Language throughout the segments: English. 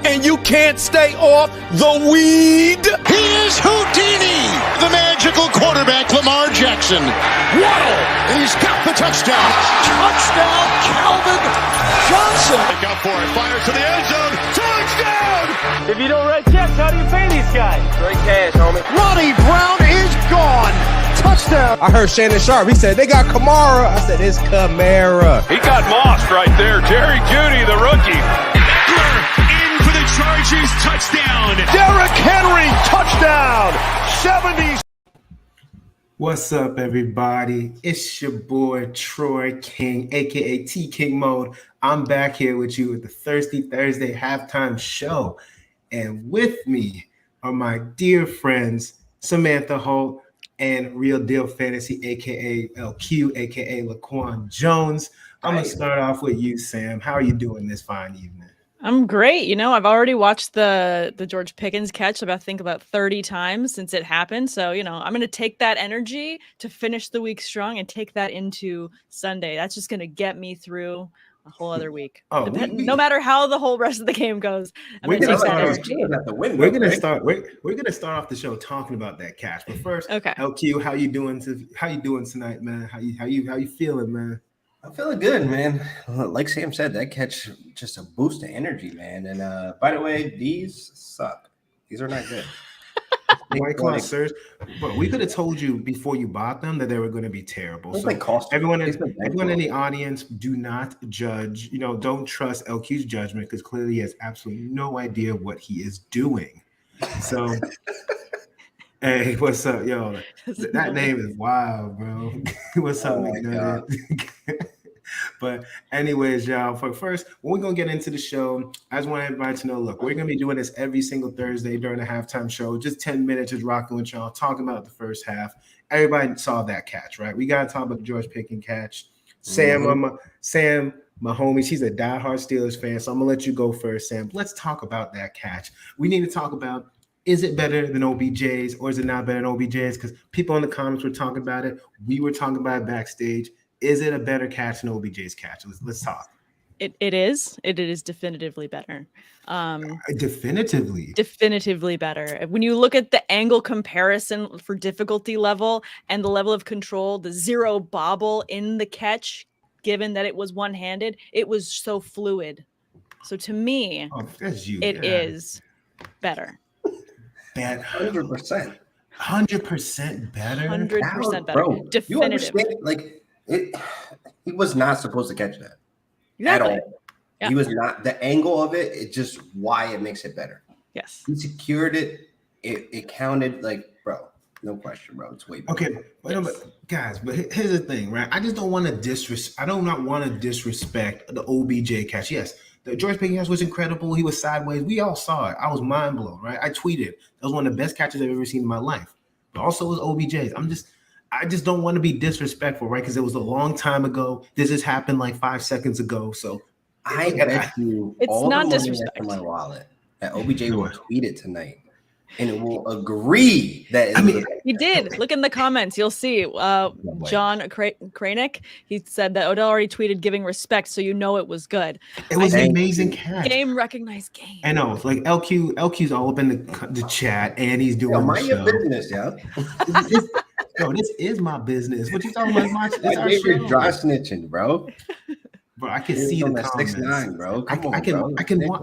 and you can't stay off the weed. He is Houdini, the magical quarterback, Lamar Jackson. Waddle. He's got the touchdown. Touchdown, Calvin Johnson. Look out for it. Fires to the end zone. Touchdown! If you don't write checks, how do you pay these guys? Straight cash, homie. Ronnie Brown is gone. Touchdown. I heard Shannon Sharp. He said, they got Kamara. I said, it's Kamara. He got mossed right there. Jerry Jeudy, the rookie. Eckler in for the Chargers. Touchdown. Derrick Henry. Touchdown. 70s. What's up, everybody? It's your boy, Troy King, a.k.a. T King Mode. I'm back here with you at the Thirsty Thursday halftime show. And with me are my dear friends, Samantha Holt and Real Deal Fantasy, a.k.a. LQ, a.k.a. Laquan Jones. I'm going to start off with you, Sam. How are you doing this fine evening? I'm great. You know, I've already watched the George Pickens catch about 30 times since it happened. So, you know, I'm going to take that energy to finish the week strong and take that into Sunday. That's just going to get me through a whole other week. No matter how the whole rest of the game goes, I'm going to take that energy. We're going to start off the show talking about that catch. But first, okay. LQ, how you doing tonight, man? How you feeling, man? I'm feeling good, man. Like Sam said, that catch just a boost of energy, man. And by the way, these suck. These are not good. White Claw, sirs. But we could have told you before you bought them that they were going to be terrible. So everyone in the audience, do not judge. You know, don't trust LQ's judgment because clearly he has absolutely no idea what he is doing. So, hey, what's up, yo? That name is wild, bro. What's up, man? But anyways, y'all, for first, when we're going to get into the show, I just want everybody to know, look, we're going to be doing this every single Thursday during the halftime show. Just 10 minutes just rocking with y'all, talking about the first half. Everybody saw that catch, right? We got to talk about the George Pickens catch. Sam, my homie, she's a diehard Steelers fan, so I'm going to let you go first, Sam. Let's talk about that catch. We need to talk about, is it better than OBJ's or is it not better than OBJ's? Because people in the comments were talking about it. We were talking about it backstage. Is it a better catch than OBJ's catch? Let's talk. It is. It is definitively better. Definitively better. When you look at the angle comparison for difficulty level and the level of control, the zero bobble in the catch, given that it was one-handed, it was so fluid. So to me, it is better. 100%. 100% better? 100% better. Bro, definitive. You understand, he was not supposed to catch that at all. Yeah. He was not. The angle of it, it's just why it makes it better. Yes. He secured it. It counted, bro, no question, bro. It's way better. Okay, but guys, here's the thing, right? I just don't want to disrespect the OBJ catch. Yes, the George Pickens catch was incredible. He was sideways. We all saw it. I was mind blown, right? I tweeted. That was one of the best catches I've ever seen in my life. But also it was OBJ's. I just don't want to be disrespectful, right? Because it was a long time ago. This just happened like 5 seconds ago. So I bet you it's all not the disrespect in my wallet that OBJ will tweet it tonight, and it will agree that he did. Look in the comments, you'll see. John Kranick, he said that Odell already tweeted giving respect, so you know it was good. It was an amazing catch. Game recognized game. I know, like LQ's all up in the chat, and he's doing mind your business, Bro, this is my business. What you talking about? It's our show. Dry snitching, bro. Bro, I can see the comments. 6'9", bro. I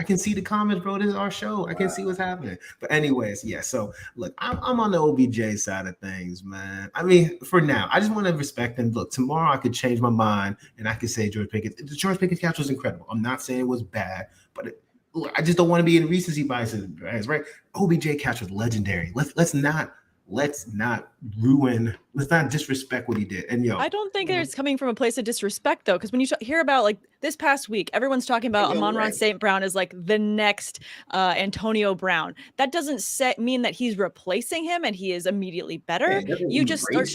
can see the comments, bro. This is our show. I can see what's happening. But anyways, yeah. So look, I'm on the OBJ side of things, man. I mean, for now, I just want to respect him. Look, tomorrow I could change my mind and I could say George Pickens. The George Pickens catch was incredible. I'm not saying it was bad, but I just don't want to be in recency biases, right? OBJ catch was legendary. Let's not disrespect what he did. And I don't think it's coming from a place of disrespect though, because when you hear about like this past week, everyone's talking about Amon-Ra St. Brown as like the next Antonio Brown. That doesn't mean that he's replacing him and he is immediately better. You just start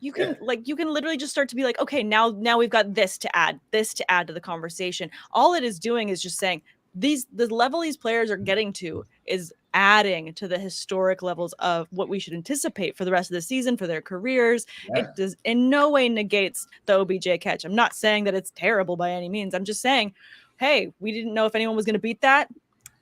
you can literally just start to be like, okay, now we've got this to add to the conversation. All it is doing is just saying the level these players are getting to is adding to the historic levels of what we should anticipate for the rest of the season, for their careers. Yeah. It does in no way negates the OBJ catch. I'm not saying that it's terrible by any means. I'm just saying, hey, we didn't know if anyone was going to beat that.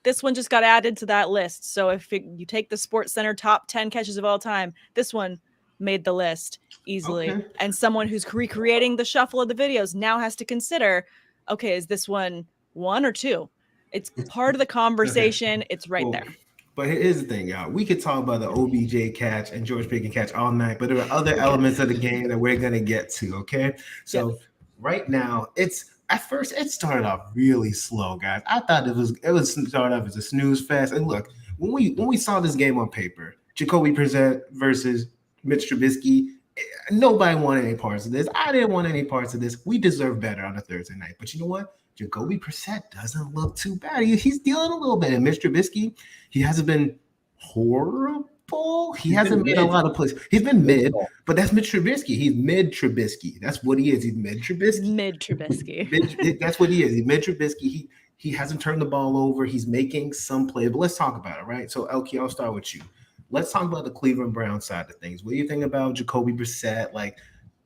this one just got added to that list. So if you take the Sports Center top 10 catches of all time, this one made the list easily. Okay. And someone who's recreating the shuffle of the videos now has to consider, okay, is this one or two? It's part of the conversation. Okay. It's right there. But here's the thing, y'all. We could talk about the OBJ catch and George Pickens catch all night, but there are other elements of the game that we're going to get to, okay? So right now, at first it started off really slow, guys. I thought it was started off as a snooze fest. And look, when we saw this game on paper, Jacoby Brissett versus Mitch Trubisky, nobody wanted any parts of this. I didn't want any parts of this. We deserve better on a Thursday night. But you know what? Jacoby Brissett doesn't look too bad. He's dealing a little bit. And Mr. Trubisky, he hasn't been horrible. He hasn't made a lot of plays. He's been mid, but that's Mitch Trubisky. He's mid Trubisky. That's what he is. He's mid Trubisky. Mid Trubisky. That's what he is. He's mid Trubisky. He hasn't turned the ball over. He's making some plays. But let's talk about it, right? So, Elkie, I'll start with you. Let's talk about the Cleveland Browns side of things. What do you think about Jacoby Brissett? Like,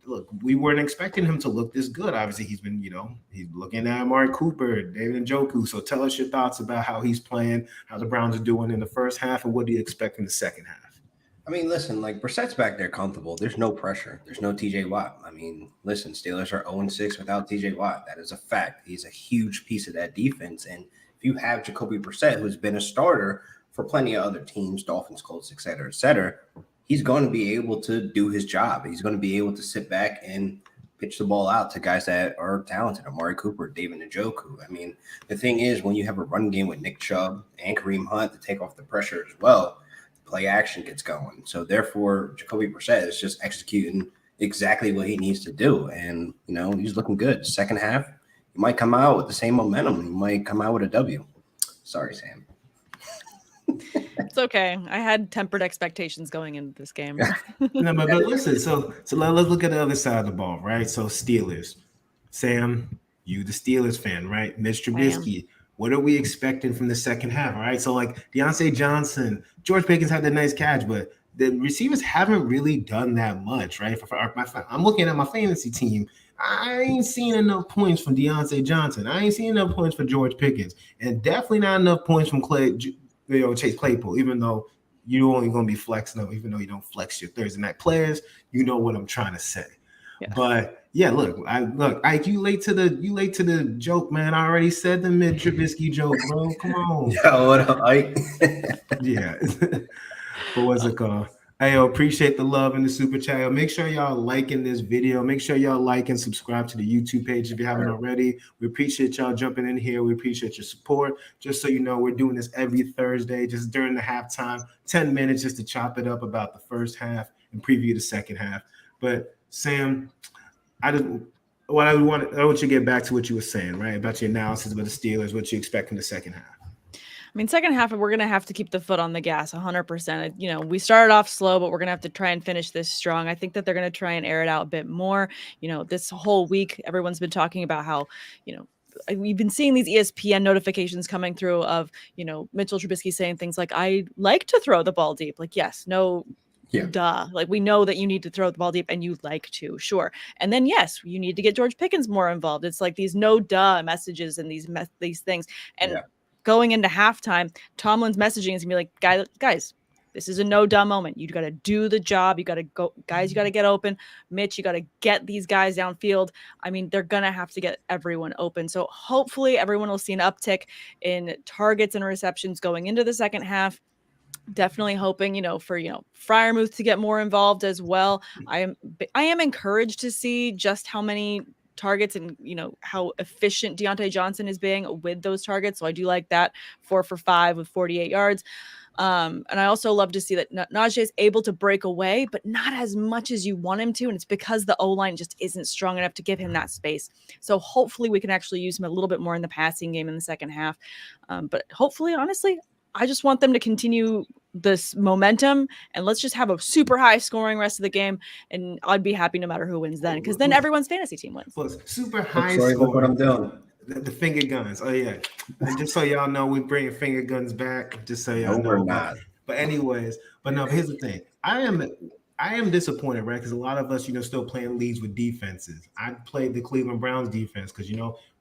look, we weren't expecting him to look this good. Obviously, he's been, he's looking at Amari Cooper, David Njoku. So tell us your thoughts about how he's playing, how the Browns are doing in the first half, and what do you expect in the second half? I mean, listen, like Brissett's back there comfortable. There's no pressure. There's no TJ Watt. I mean, listen, Steelers are 0-6 without TJ Watt. That is a fact. He's a huge piece of that defense. And if you have Jacoby Brissett, who's been a starter for plenty of other teams, Dolphins, Colts, et cetera, he's going to be able to do his job. He's going to be able to sit back and pitch the ball out to guys that are talented, Amari Cooper, David Njoku. I mean, the thing is, when you have a run game with Nick Chubb and Kareem Hunt to take off the pressure as well, play action gets going. So therefore, Jacoby Brissett is just executing exactly what he needs to do. And, he's looking good. Second half, he might come out with the same momentum. He might come out with a W. Sorry, Sam. It's okay. I had tempered expectations going into this game. No, but listen, so let's look at the other side of the ball, right? So Steelers. Sam, you the Steelers fan, right? Mitch Trubisky. What are we expecting from the second half, all right? So like Deontay Johnson, George Pickens had that nice catch, but the receivers haven't really done that much, right? I'm looking at my fantasy team. I ain't seen enough points from Deontay Johnson. I ain't seen enough points for George Pickens, and definitely not enough points from Chase Claypool, even though you're only going to be flexing them, even though you don't flex your Thursday night players. You know what I'm trying to say. Yeah. But yeah, look, Ike, you late to the joke, man. I already said the mid Trubisky joke, bro. Come on. Yeah, what up, Ike? Yeah. But what's it called? Hey, appreciate the love in the super chat. Make sure y'all liking this video. Make sure y'all like and subscribe to the YouTube page if you haven't already. We appreciate y'all jumping in here. We appreciate your support. Just so you know, we're doing this every Thursday, just during the halftime, 10 minutes just to chop it up about the first half and preview the second half. But Sam, I want you to get back to what you were saying, right? About your analysis about the Steelers, what you expect in the second half. I mean, second half, we're going to have to keep the foot on the gas 100%. We started off slow, but we're going to have to try and finish this strong. I think that they're going to try and air it out a bit more. This whole week, everyone's been talking about how, we've been seeing these ESPN notifications coming through of, Mitchell Trubisky saying things like, I like to throw the ball deep. Like, yes, no, duh. Like, we know that you need to throw the ball deep and you like to, sure. And then, yes, you need to get George Pickens more involved. It's like these no duh messages and these things. And going into halftime, Tomlin's messaging is gonna be like, guys, this is a no dumb moment. You got to do the job. You got to go, guys. You got to get open. Mitch, you got to get these guys downfield. I mean, they're gonna have to get everyone open. So hopefully, everyone will see an uptick in targets and receptions going into the second half. Definitely hoping, for Freiermuth to get more involved as well. I am encouraged to see just how many targets and how efficient Deontay Johnson is being with those targets. So I do like that. 4 for 5 with 48 yards. And I also love to see that Najee is able to break away, but not as much as you want him to. And it's because the O-line just isn't strong enough to give him that space. So hopefully we can actually use him a little bit more in the passing game in the second half. But hopefully, honestly, I just want them to continue this momentum and let's just have a super high scoring rest of the game. And I'd be happy no matter who wins then, because then everyone's fantasy team wins. Well, super high scoring. Look what I'm doing. The finger guns. Oh yeah. And just so y'all know, we're bringing finger guns back. Just so y'all know. We're not. But anyways, here's the thing. I am disappointed, right? Because a lot of us, still playing leagues with defenses. I played the Cleveland Browns defense because,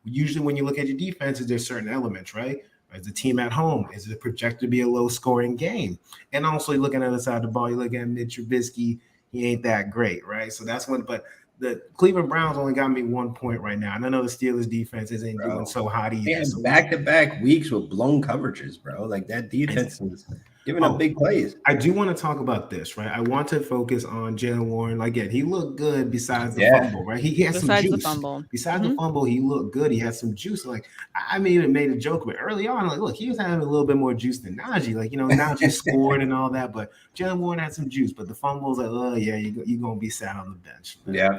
usually when you look at your defenses, there's certain elements, right? Is the team at home? Is it projected to be a low-scoring game? And also, looking at the other side of the ball, you look at Mitch Trubisky. He ain't that great, right? So that's when. But the Cleveland Browns only got me 1 point right now. And I know the Steelers defense isn't doing so hot either. And so back-to-back weeks with blown coverages, bro. Like that defense is giving up big plays. I do want to talk about this, right? I want to focus on Jalen Warren. Again, he looked good besides the fumble, right? He had some juice. Besides the fumble, he looked good. He had some juice. I even made a joke, but early on, look, he was having a little bit more juice than Najee. Najee scored and all that, but Jalen Warren had some juice. But the fumble was you're going to be sat on the bench. Man. Yeah.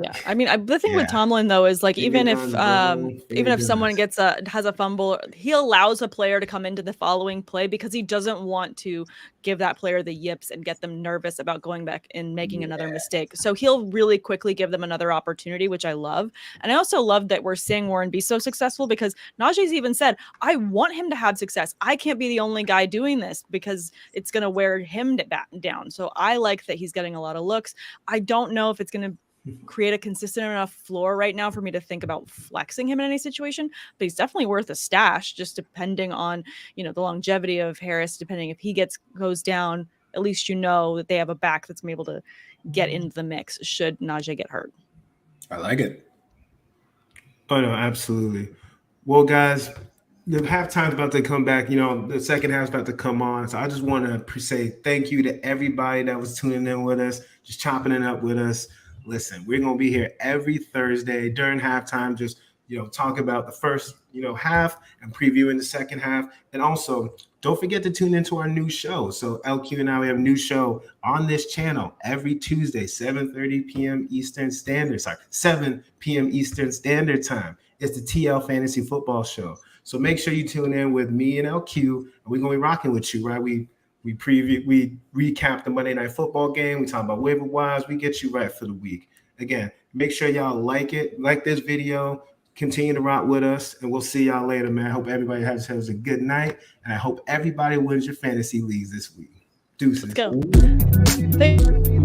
Yeah, I mean, the thing with Tomlin though is even if someone has a fumble, he allows a player to come into the following play because he doesn't want to give that player the yips and get them nervous about going back and making another mistake. So he'll really quickly give them another opportunity, which I love. And I also love that we're seeing Warren be so successful because Najee's even said, I want him to have success. I can't be the only guy doing this because it's going to wear him down. So I like that he's getting a lot of looks. I don't know if it's going to create a consistent enough floor right now for me to think about flexing him in any situation, but he's definitely worth a stash, just depending on, the longevity of Harris, depending if he goes down, at least that they have a back that's gonna be able to get into the mix should Najee get hurt. I like it. Oh no, absolutely. Well, guys, the halftime's about to come back. The second half's about to come on. So I just want to say thank you to everybody that was tuning in with us, just chopping it up with us. Listen, we're going to be here every Thursday during halftime, just, talk about the first, half and previewing the second half. And also, don't forget to tune into our new show. So LQ and I, we have a new show on this channel every Tuesday, 7:30 p.m. Eastern Standard. 7 p.m. Eastern Standard Time. It's the TL Fantasy Football Show. So make sure you tune in with me and LQ, and we're going to be rocking with you, right? We recap the Monday Night Football game. We talk about waiver wires. We get you right for the week. Again, make sure y'all like this video, continue to rock with us, and we'll see y'all later, man. I hope everybody has a good night, and I hope everybody wins your fantasy leagues this week. Deuces. Let's go.